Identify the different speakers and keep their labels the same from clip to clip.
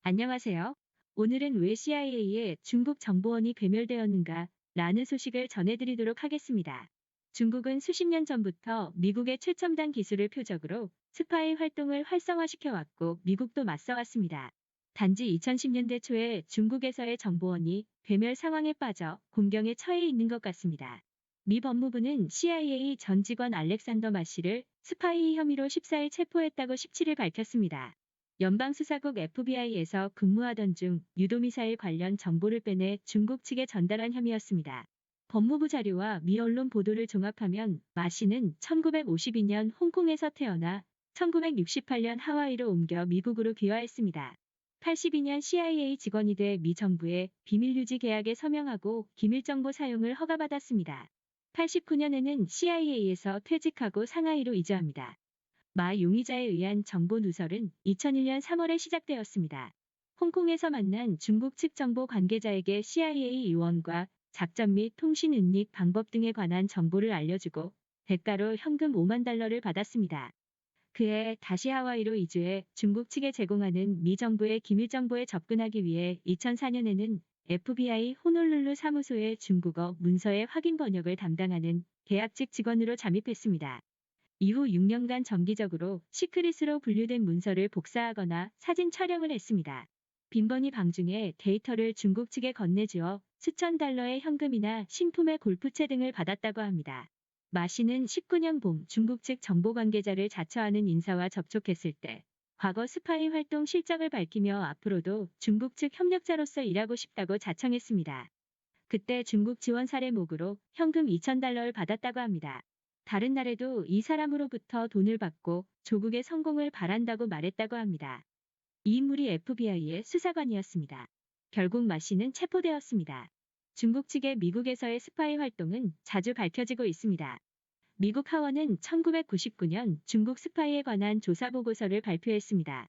Speaker 1: 안녕하세요. 오늘은 왜 CIA의 중국 정보원이 괴멸되었는가 라는 소식을 전해드리도록 하겠습니다. 중국은 수십 년 전부터 미국의 최첨단 기술을 표적으로 스파이 활동을 활성화시켜왔고 미국도 맞서왔습니다. 단지 2010년대 초에 중국에서의 정보원이 괴멸 상황에 빠져 공경에 처해 있는 것 같습니다. 미 법무부는 CIA 전 직원 알렉산더 마씨를 스파이 혐의로 14일 체포했다고 17일 밝혔습니다. 연방수사국 FBI에서 근무하던 중 유도미사일 관련 정보를 빼내 중국 측에 전달한 혐의였습니다. 법무부 자료와 미 언론 보도를 종합하면 마 씨는 1952년 홍콩에서 태어나 1968년 하와이로 옮겨 미국으로 귀화했습니다. 82년 CIA 직원이 돼 미 정부의 비밀유지 계약에 서명하고 기밀정보 사용을 허가받았습니다. 89년에는 CIA에서 퇴직하고 상하이로 이주합니다. 마 용의자에 의한 정보 누설은 2001년 3월에 시작되었습니다. 홍콩에서 만난 중국 측 정보 관계자에게 CIA 요원과 작전 및 통신 은닉 방법 등에 관한 정보를 알려주고 대가로 현금 5만 달러를 받았습니다. 그해 다시 하와이로 이주해 중국 측에 제공하는 미 정부의 기밀 정보에 접근하기 위해 2004년에는 FBI 호놀룰루 사무소의 중국어 문서의 확인 번역을 담당하는 계약직 직원으로 잠입했습니다. 이후 6년간 정기적으로 시크릿으로 분류된 문서를 복사하거나 사진 촬영을 했습니다. 빈번히 방중에 데이터를 중국 측에 건네주어 수천 달러의 현금이나 신품의 골프채 등을 받았다고 합니다. 마 씨는 19년 봄 중국 측 정보 관계자를 자처하는 인사와 접촉했을 때 과거 스파이 활동 실적을 밝히며 앞으로도 중국 측 협력자로서 일하고 싶다고 자청했습니다. 그때 중국 지원 사례목으로 현금 2,000달러를 받았다고 합니다. 다른 날에도 이 사람으로부터 돈을 받고 조국의 성공을 바란다고 말했다고 합니다. 이 인물이 FBI의 수사관이었습니다. 결국 마 씨는 체포되었습니다. 중국 측의 미국에서의 스파이 활동은 자주 밝혀지고 있습니다. 미국 하원은 1999년 중국 스파이에 관한 조사 보고서를 발표했습니다.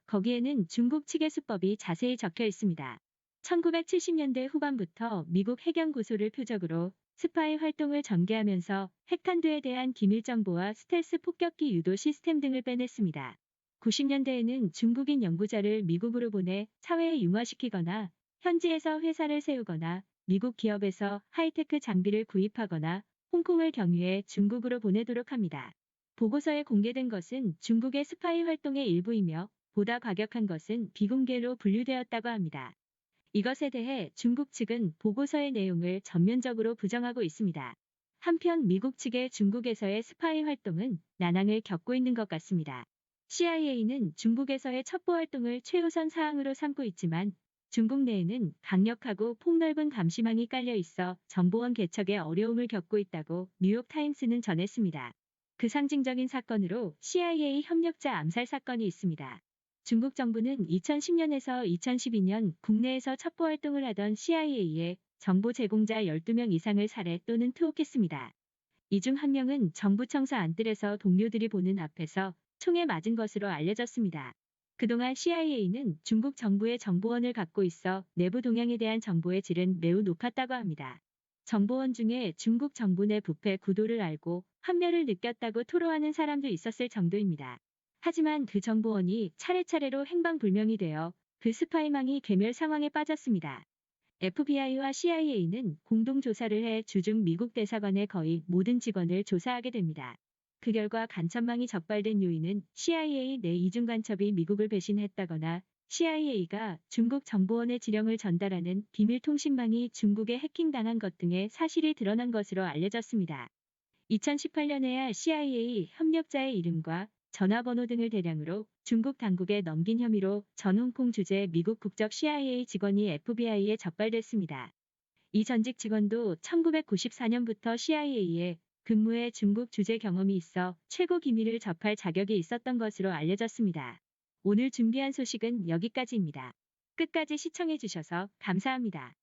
Speaker 1: 거기에는 중국 측의 수법이 자세히 적혀 있습니다. 1970년대 후반부터 미국 해경고소를 표적으로 스파이 활동을 전개하면서 핵탄두에 대한 기밀정보와 스텔스 폭격기 유도 시스템 등을 빼냈습니다. 90년대에는 중국인 연구자를 미국으로 보내 사회에 융화시키거나 현지에서 회사를 세우거나 미국 기업에서 하이테크 장비를 구입하거나 홍콩을 경유해 중국으로 보내도록 합니다. 보고서에 공개된 것은 중국의 스파이 활동의 일부이며 보다 과격한 것은 비공개로 분류되었다고 합니다. 이것에 대해 중국 측은 보고서의 내용을 전면적으로 부정하고 있습니다. 한편 미국 측의 중국에서의 스파이 활동은 난항을 겪고 있는 것 같습니다. CIA는 중국에서의 첩보 활동을 최우선 사항으로 삼고 있지만 중국 내에는 강력하고 폭넓은 감시망이 깔려 있어 정보원 개척에 어려움을 겪고 있다고 뉴욕타임스는 전했습니다. 그 상징적인 사건으로 CIA 협력자 암살 사건이 있습니다. 중국 정부는 2010년에서 2012년 국내에서 첩보 활동을 하던 CIA의 정보 제공자 12명 이상을 살해 또는 투옥했습니다. 이 중 한 명은 정부 청사 안뜰에서 동료들이 보는 앞에서 총에 맞은 것으로 알려졌습니다. 그동안 CIA는 중국 정부의 정보원을 갖고 있어 내부 동향에 대한 정보의 질은 매우 높았다고 합니다. 정보원 중에 중국 정부 내 부패 구도를 알고 환멸을 느꼈다고 토로하는 사람도 있었을 정도입니다. 하지만 그 정보원이 차례차례로 행방불명이 되어 그 스파이망이 괴멸 상황에 빠졌습니다. FBI와 CIA는 공동조사를 해 주중 미국 대사관의 거의 모든 직원을 조사하게 됩니다. 그 결과 간첩망이 적발된 요인은 CIA 내 이중 간첩이 미국을 배신했다거나 CIA가 중국 정보원의 지령을 전달하는 비밀통신망이 중국에 해킹당한 것 등의 사실이 드러난 것으로 알려졌습니다. 2018년에야 CIA 협력자의 이름과 전화번호 등을 대량으로 중국 당국에 넘긴 혐의로 전 홍콩 주재 미국 국적 CIA 직원이 FBI에 적발됐습니다. 이 전직 직원도 1994년부터 CIA에 근무해 중국 주재 경험이 있어 최고 기밀을 접할 자격이 있었던 것으로 알려졌습니다. 오늘 준비한 소식은 여기까지입니다. 끝까지 시청해주셔서 감사합니다.